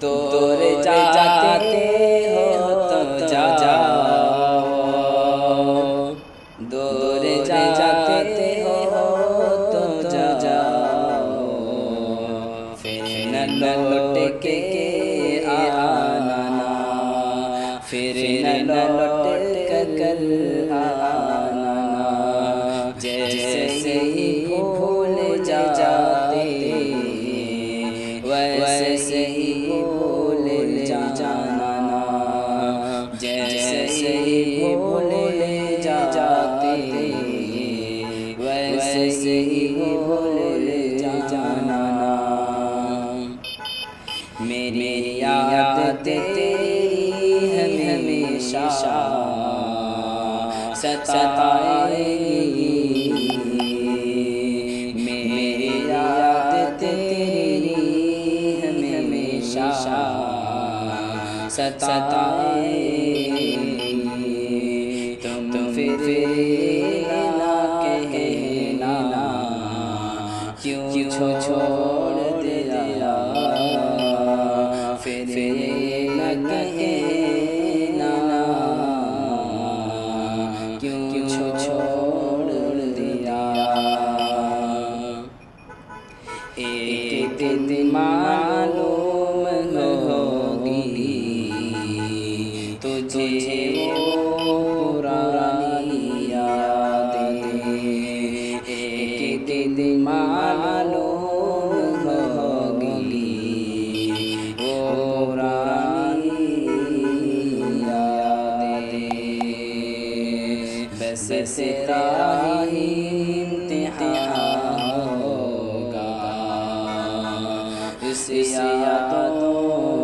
दूर जाते हो तो जाओ, दूर जाते हो तो जाओ, फिर न लौट के आना, फिर न लौट कर आना। जैसे ही भूल जाते वैसे ही भूल जाना। जैसे ही भूल जाते वैसे ही भूल जाना। मेरी याद तेरी हमेशा सताएगी, मेरी याद तेरी हमेशा सताएगी। तुम फिर ना कहना क्यों छोड़ दिया, फिर न कहना क्यों छोड़ दिया। एक दिन मालूम होगी तुझे वो पुरानी यादें, एक दिन मालूम होगी वो पुरानी यादें। बस तेरा ही इम्तिहान होगा इस यादों